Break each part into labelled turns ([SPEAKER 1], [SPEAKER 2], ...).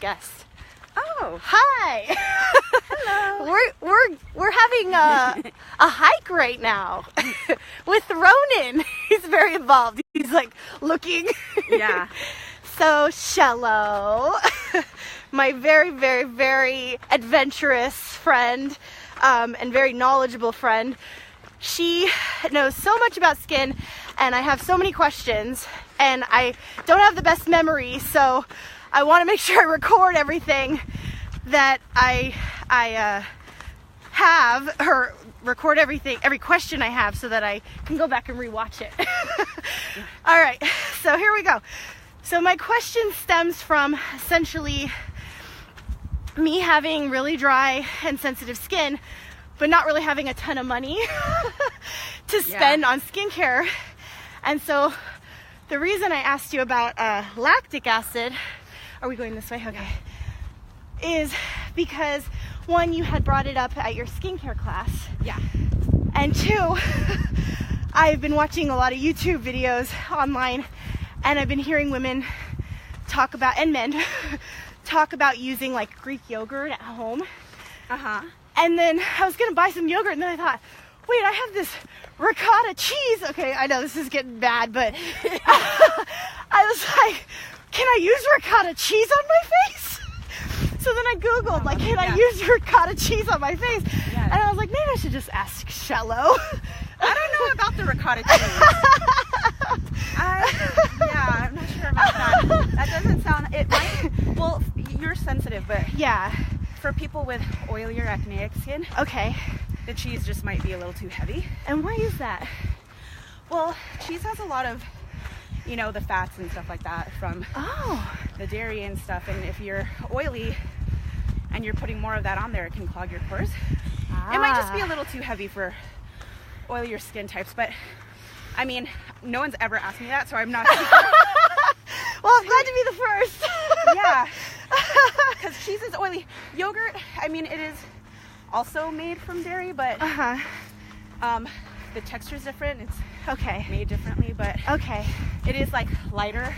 [SPEAKER 1] guest.
[SPEAKER 2] Oh,
[SPEAKER 1] Hi.
[SPEAKER 2] hello.
[SPEAKER 1] We're having a hike right now with Ronan. He's very involved. He's like looking.
[SPEAKER 2] Yeah.
[SPEAKER 1] So Shello, my very, very, very adventurous friend, and very knowledgeable friend. She knows so much about skin, and I have so many questions, and I don't have the best memory, so I want to make sure I record everything that I have, or record everything, every question I have, so that I can go back and rewatch it. All right, so here we go. So my question stems from essentially me having really dry and sensitive skin, but not really having a ton of money to spend on skincare. And so the reason I asked you about lactic acid, are we going this way? Okay. Is because one, you had brought it up at your skincare class.
[SPEAKER 2] Yeah.
[SPEAKER 1] And two, I've been watching a lot of YouTube videos online, and I've been hearing women talk about, and men, talk about using like Greek yogurt at home.
[SPEAKER 2] Uh-huh.
[SPEAKER 1] And then I was gonna buy some yogurt, and then I thought, wait, I have this ricotta cheese. Okay, I know this is getting bad, but I was like, can I use ricotta cheese on my face? So then I Googled, like, can I use ricotta cheese on my face?
[SPEAKER 2] Yeah.
[SPEAKER 1] And I was like, maybe I should just ask Shello.
[SPEAKER 2] I don't know about the ricotta cheese. I'm not sure about that. That doesn't sound, it might, well, you're sensitive, but
[SPEAKER 1] Yeah.
[SPEAKER 2] for people with oily or acneic skin,
[SPEAKER 1] Okay.
[SPEAKER 2] the cheese just might be a little too heavy.
[SPEAKER 1] And why is that?
[SPEAKER 2] Well, cheese has a lot of, you know, the fats and stuff like that from
[SPEAKER 1] Oh.
[SPEAKER 2] the dairy and stuff, and if you're oily and you're putting more of that on there, it can clog your pores. It might just be a little too heavy for oilier skin types, but I mean, no one's ever asked me that, so I'm not
[SPEAKER 1] Well, I'm glad to be the first.
[SPEAKER 2] yeah, because cheese is oily. Yogurt, I mean, it is also made from dairy, but the texture is different. It's
[SPEAKER 1] Okay.
[SPEAKER 2] made differently, but
[SPEAKER 1] Okay.
[SPEAKER 2] it is like lighter,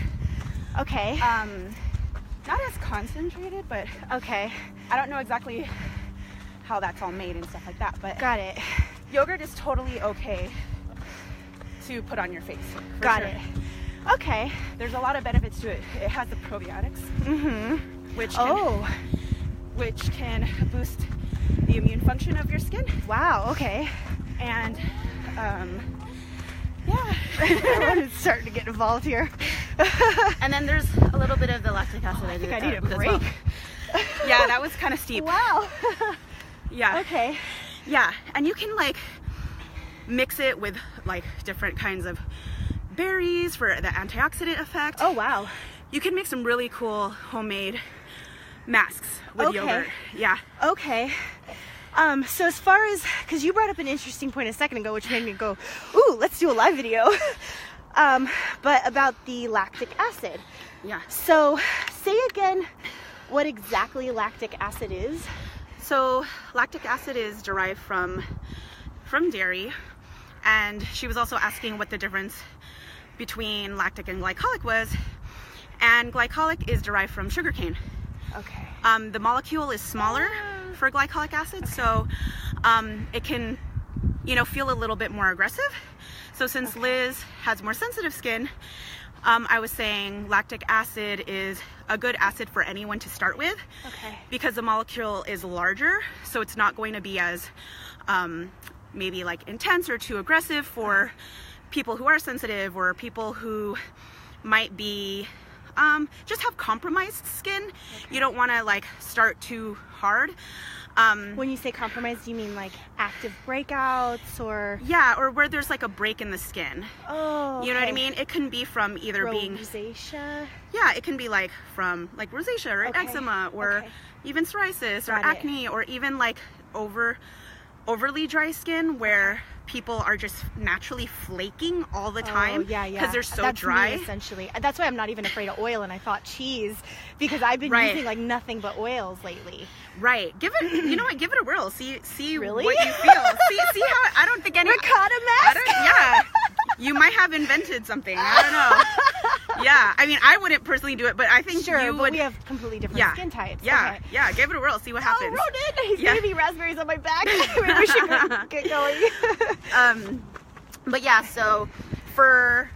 [SPEAKER 1] Okay.
[SPEAKER 2] not as concentrated, but
[SPEAKER 1] Okay.
[SPEAKER 2] I don't know exactly how that's all made and stuff like that, but
[SPEAKER 1] Got it.
[SPEAKER 2] yogurt is totally okay to put on your face. For
[SPEAKER 1] Got
[SPEAKER 2] sure.
[SPEAKER 1] it. Okay.
[SPEAKER 2] There's a lot of benefits to it. It has the probiotics, which can boost the immune function of your skin,
[SPEAKER 1] Wow. Okay.
[SPEAKER 2] and
[SPEAKER 1] Everyone's starting to get involved here.
[SPEAKER 2] and then there's a little bit of the lactic acid.
[SPEAKER 1] I think I need a
[SPEAKER 2] as well.
[SPEAKER 1] break.
[SPEAKER 2] Yeah, that was kind of steep.
[SPEAKER 1] Wow.
[SPEAKER 2] Yeah.
[SPEAKER 1] Okay.
[SPEAKER 2] Yeah, and you can like mix it with like different kinds of berries for the antioxidant effect.
[SPEAKER 1] Oh, wow.
[SPEAKER 2] You can make some really cool homemade masks with
[SPEAKER 1] Okay.
[SPEAKER 2] yogurt. Yeah.
[SPEAKER 1] Okay. So as far as, because you brought up an interesting point a second ago, which made me go, ooh, let's do a live video. But about the lactic acid.
[SPEAKER 2] Yeah.
[SPEAKER 1] So say again what exactly lactic acid is.
[SPEAKER 2] So lactic acid is derived from dairy, and she was also asking what the difference between lactic and glycolic was, and glycolic is derived from sugarcane.
[SPEAKER 1] Okay.
[SPEAKER 2] The molecule is smaller for glycolic acid, so it can, you know, feel a little bit more aggressive. So since Liz has more sensitive skin, I was saying lactic acid is a good acid for anyone to start with, because the molecule is larger, so it's not going to be as maybe like intense or too aggressive for people who are sensitive, or people who might be just have compromised skin. You don't want to like start too hard.
[SPEAKER 1] When you say compromised, do you mean like active breakouts or?
[SPEAKER 2] Yeah, or where there's like a break in the skin.
[SPEAKER 1] Oh, okay.
[SPEAKER 2] You know what I mean? It can be from either being,
[SPEAKER 1] rosacea.
[SPEAKER 2] yeah, it can be like from like rosacea or eczema, or even psoriasis or acne, or even like overly dry skin where people are just naturally flaking all the time because they're so dry.
[SPEAKER 1] Me, essentially. That's why I'm not even afraid of oil, and I thought cheese, because I've been using like nothing but oils lately.
[SPEAKER 2] Right. Give it, you know what, give it a whirl. See
[SPEAKER 1] Really?
[SPEAKER 2] what you feel. see how, I don't think any
[SPEAKER 1] Ricotta mask?
[SPEAKER 2] yeah. You might have invented something. I don't know. Yeah, I mean, I wouldn't personally do it, but I think
[SPEAKER 1] Sure,
[SPEAKER 2] you
[SPEAKER 1] but
[SPEAKER 2] would.
[SPEAKER 1] we have completely different
[SPEAKER 2] Yeah.
[SPEAKER 1] skin types.
[SPEAKER 2] Yeah,
[SPEAKER 1] Okay.
[SPEAKER 2] yeah, give it a whirl, see what
[SPEAKER 1] Oh,
[SPEAKER 2] happens.
[SPEAKER 1] Ronan! He's
[SPEAKER 2] Yeah.
[SPEAKER 1] giving me raspberries on my back. Maybe we should get going.
[SPEAKER 2] But yeah, so for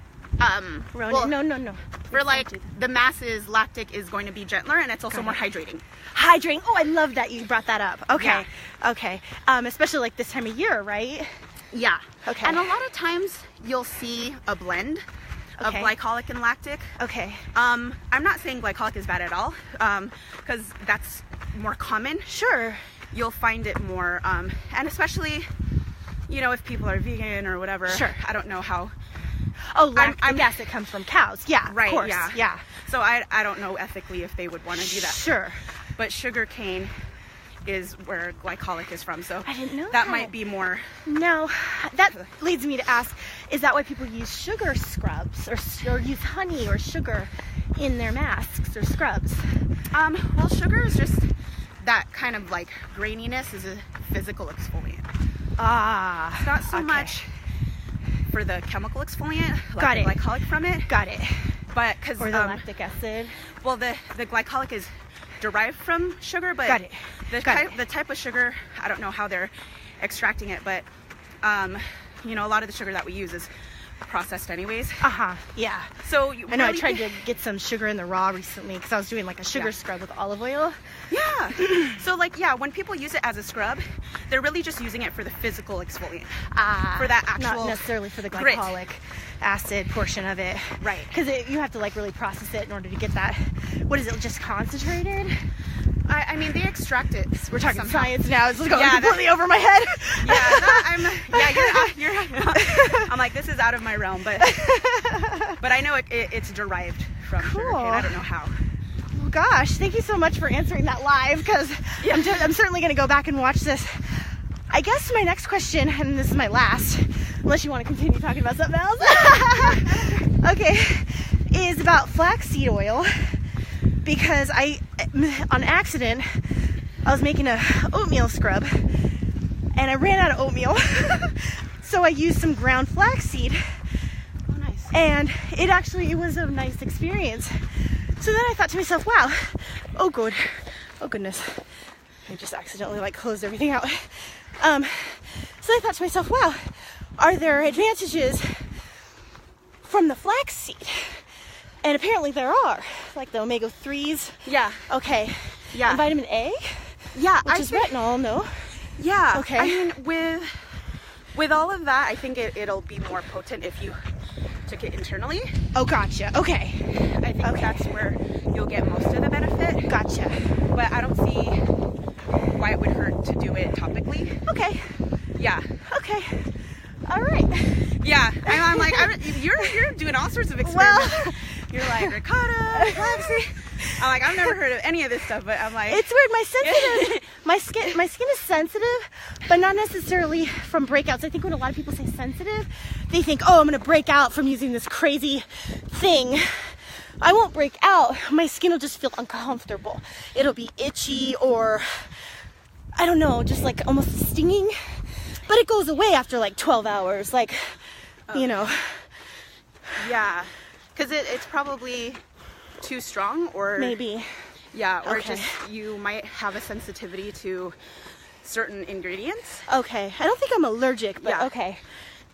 [SPEAKER 1] Ronan, no.
[SPEAKER 2] for like the masses, lactic is going to be gentler, and it's also more hydrating.
[SPEAKER 1] Hydrating. Oh, I love that you brought that up. Okay.
[SPEAKER 2] Yeah.
[SPEAKER 1] Okay. Especially like this time of year, right?
[SPEAKER 2] Yeah.
[SPEAKER 1] Okay.
[SPEAKER 2] And a lot of times you'll see a blend of
[SPEAKER 1] Okay.
[SPEAKER 2] glycolic and lactic.
[SPEAKER 1] Okay.
[SPEAKER 2] I'm not saying glycolic is bad at all, because that's more common.
[SPEAKER 1] Sure.
[SPEAKER 2] You'll find it more, and especially, you know, if people are vegan or whatever.
[SPEAKER 1] Sure.
[SPEAKER 2] I don't know how.
[SPEAKER 1] Oh, lactic
[SPEAKER 2] I'm-
[SPEAKER 1] acid comes from cows. Yeah,
[SPEAKER 2] Right,
[SPEAKER 1] of course.
[SPEAKER 2] yeah.
[SPEAKER 1] Yeah.
[SPEAKER 2] So I don't know ethically if they would want to do that.
[SPEAKER 1] Sure.
[SPEAKER 2] But sugar cane is where glycolic is from, so
[SPEAKER 1] I didn't know
[SPEAKER 2] that
[SPEAKER 1] that.
[SPEAKER 2] might be more.
[SPEAKER 1] Now, that leads me to ask, is that why people use sugar scrubs or use honey or sugar in their masks or scrubs?
[SPEAKER 2] Well, sugar is just that kind of like graininess is a physical exfoliant.
[SPEAKER 1] Ah.
[SPEAKER 2] It's not so
[SPEAKER 1] okay.
[SPEAKER 2] much for the chemical exfoliant, like
[SPEAKER 1] Got
[SPEAKER 2] the
[SPEAKER 1] it.
[SPEAKER 2] glycolic from it,
[SPEAKER 1] Got it.
[SPEAKER 2] but because
[SPEAKER 1] Or the lactic acid.
[SPEAKER 2] well, the glycolic is derived from sugar, but
[SPEAKER 1] Got it.
[SPEAKER 2] the type of sugar, I don't know how they're extracting it, but you know, a lot of the sugar that we use is processed anyways.
[SPEAKER 1] Uh-huh. Yeah.
[SPEAKER 2] So you
[SPEAKER 1] I know I
[SPEAKER 2] really-
[SPEAKER 1] tried to get some sugar in the raw recently because I was doing like a sugar
[SPEAKER 2] Yeah.
[SPEAKER 1] scrub with olive oil.
[SPEAKER 2] Yeah. So like, yeah, when people use it as a scrub, they're really just using it for the physical exfoliant. For that
[SPEAKER 1] Not
[SPEAKER 2] actual
[SPEAKER 1] necessarily for the
[SPEAKER 2] grit.
[SPEAKER 1] glycolic acid portion of it.
[SPEAKER 2] Right.
[SPEAKER 1] Because you have to like really process it in order to get that. What is it, just concentrated?
[SPEAKER 2] I mean, they extract it.
[SPEAKER 1] We're talking
[SPEAKER 2] somehow.
[SPEAKER 1] science now. It's going
[SPEAKER 2] Yeah,
[SPEAKER 1] completely over my head.
[SPEAKER 2] You're I'm like, this is out of my realm, but I know it's derived from sugar cane. I don't know how.
[SPEAKER 1] Well, gosh, thank you so much for answering that live because I'm certainly going to go back and watch this. I guess my next question, and this is my last, unless you want to continue talking about something else, okay, is about flaxseed oil because on accident, I was making a oatmeal scrub and I ran out of oatmeal. So I used some ground flaxseed.
[SPEAKER 2] Oh, nice.
[SPEAKER 1] And it was a nice experience. So then I thought to myself, wow, oh goodness. I just accidentally like closed everything out. So I thought to myself, wow, are there advantages from the flaxseed? And apparently there are, like the omega-3s.
[SPEAKER 2] Yeah.
[SPEAKER 1] Okay.
[SPEAKER 2] Yeah.
[SPEAKER 1] And vitamin A,
[SPEAKER 2] Yeah.
[SPEAKER 1] which is retinol, no?
[SPEAKER 2] Yeah.
[SPEAKER 1] Okay.
[SPEAKER 2] I mean, with all of that, I think it'll be more potent if you took it internally.
[SPEAKER 1] Oh, gotcha. Okay.
[SPEAKER 2] I think
[SPEAKER 1] Okay.
[SPEAKER 2] that's where you'll get most of the benefit.
[SPEAKER 1] Gotcha.
[SPEAKER 2] But I don't see why it would hurt to do it topically.
[SPEAKER 1] Okay.
[SPEAKER 2] Yeah.
[SPEAKER 1] Okay. All right.
[SPEAKER 2] Yeah. I'm like, you're doing all sorts of experiments.
[SPEAKER 1] Well,
[SPEAKER 2] You're like ricotta, flaxseed. I'm like, I've never heard of any of this stuff, but I'm like,
[SPEAKER 1] it's weird. My skin is sensitive, but not necessarily from breakouts. I think when a lot of people say sensitive, they think, oh, I'm gonna break out from using this crazy thing. I won't break out. My skin will just feel uncomfortable. It'll be itchy or I don't know, just like almost stinging. But it goes away after like 12 hours. Like, you know.
[SPEAKER 2] yeah, because it's probably too strong, or
[SPEAKER 1] Maybe.
[SPEAKER 2] yeah, or
[SPEAKER 1] Okay.
[SPEAKER 2] just you might have a sensitivity to certain ingredients.
[SPEAKER 1] Okay. I don't think I'm allergic, but
[SPEAKER 2] Yeah.
[SPEAKER 1] okay.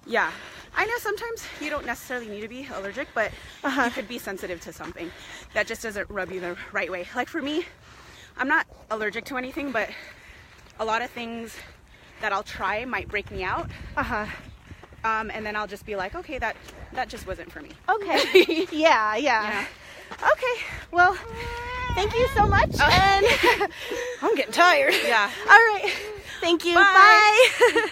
[SPEAKER 2] Yeah. I know sometimes you don't necessarily need to be allergic, but
[SPEAKER 1] Uh-huh.
[SPEAKER 2] you could be sensitive to something that just doesn't rub you the right way. Like for me, I'm not allergic to anything, but a lot of things that I'll try might break me out.
[SPEAKER 1] Uh-huh.
[SPEAKER 2] And then I'll just be like, okay, that just wasn't for me.
[SPEAKER 1] Okay. Yeah.
[SPEAKER 2] Yeah.
[SPEAKER 1] Okay. Well, thank you so much. And I'm getting tired.
[SPEAKER 2] Yeah.
[SPEAKER 1] All right. Thank you.
[SPEAKER 2] Bye.
[SPEAKER 1] Bye.